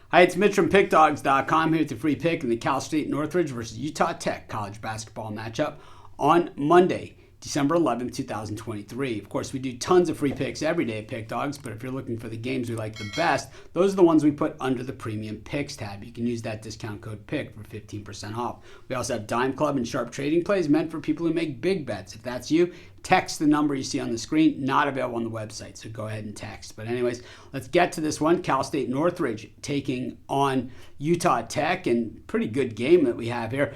Hi, it's Mitch from Pickdawgz.com here with the free pick in the Cal State Northridge versus Utah Tech college basketball matchup on Monday, December 11th, 2023. Of course, we do tons of free picks every day at Pick Dawgz, but if you're looking for the games we like the best, those are the ones we put under the Premium Picks tab. You can use that discount code PICK for 15% off. We also have Dime Club and Sharp Trading Plays meant for people who make big bets. If that's you, text the number you see on the screen, not available on the website, so go ahead and text. But anyways, let's get to this one. Cal State Northridge taking on Utah Tech, and pretty good game that we have here.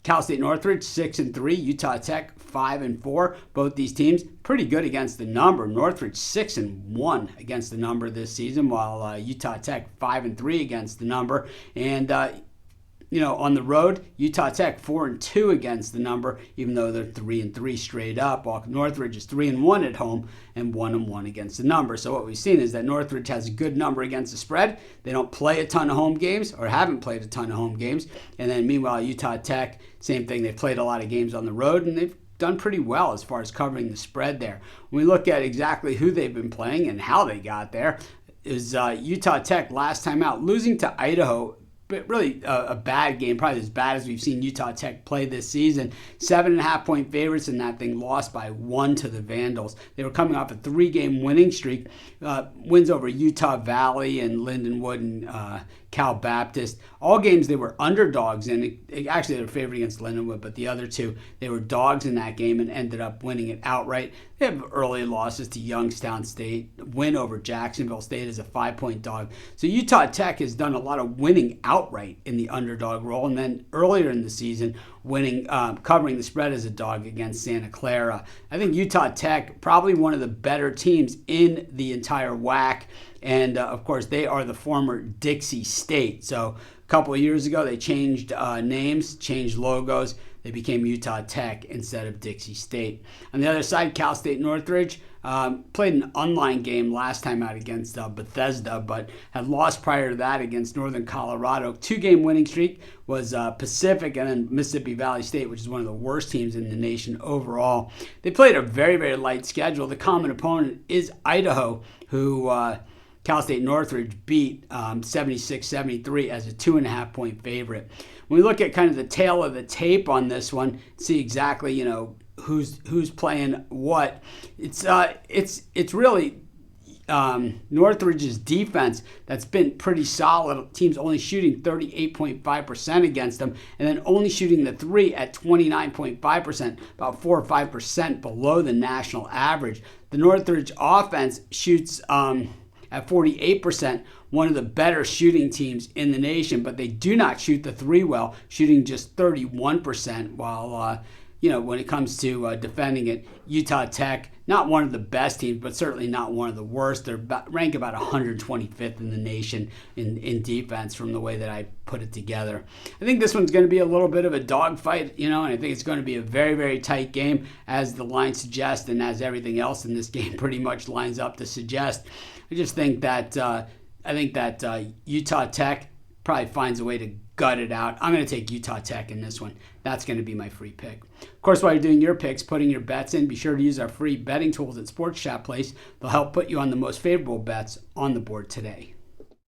Cal State Northridge 6-3, Utah Tech 5-4. Both these teams pretty good against the number. Northridge 6-1 against the number this season, while Utah Tech 5-3 against the number. And on the road, Utah Tech 4-2 against the number, even though they're 3-3 straight up, while Northridge is 3-1 at home and 1-1 against the number. So what we've seen is that Northridge has a good number against the spread. They don't play a ton of home games, or haven't played a ton of home games. And then meanwhile, Utah Tech, same thing. They've played a lot of games on the road, and they've done pretty well as far as covering the spread there. When we look at exactly who they've been playing and how they got there, is Utah Tech last time out, losing to Idaho. But really a bad game, probably as bad as we've seen Utah Tech play this season. 7.5-point favorites in that thing, lost by 1 to the Vandals. They were coming off a 3-game winning streak, wins over Utah Valley and Lindenwood and Cal Baptist. All games they were underdogs in. Actually, they were favored against Lindenwood, but the other two, they were dogs in that game and ended up winning it outright. They have early losses to Youngstown State, win over Jacksonville State as a 5-point dog. So Utah Tech has done a lot of winning outright in the underdog role, and then earlier in the season, winning, covering the spread as a dog against Santa Clara. I think Utah Tech, probably one of the better teams in the entire WAC. And, of course, they are the former Dixie State. So a couple of years ago, they changed names, changed logos. They became Utah Tech instead of Dixie State. On the other side, Cal State Northridge played an online game last time out against Bethesda, but had lost prior to that against Northern Colorado. 2-game winning streak was Pacific and then Mississippi Valley State, which is one of the worst teams in the nation overall. They played a very, very light schedule. The common opponent is Idaho, who Cal State Northridge beat 76-73 as a 2.5-point favorite. When we look at kind of the tail of the tape on this one, see exactly who's playing what. It's really Northridge's defense that's been pretty solid. Teams only shooting 38.5% against them, and then only shooting the three at 29.5%, about 4 or 5% below the national average. The Northridge offense shoots at 48%, one of the better shooting teams in the nation, but they do not shoot the three well, shooting just 31%, while, when it comes to defending it, Utah Tech, not one of the best teams, but certainly not one of the worst. They're ranked about 125th in the nation in defense from the way that I put it together. I think this one's going to be a little bit of a dogfight, and I think it's going to be a very, very tight game, as the line suggests, and as everything else in this game pretty much lines up to suggest. I just think that Utah Tech probably finds a way to gut it out. I'm going to take Utah Tech in this one. That's going to be my free pick. Of course, while you're doing your picks, putting your bets in, be sure to use our free betting tools at Sports Chat Place. They'll help put you on the most favorable bets on the board today.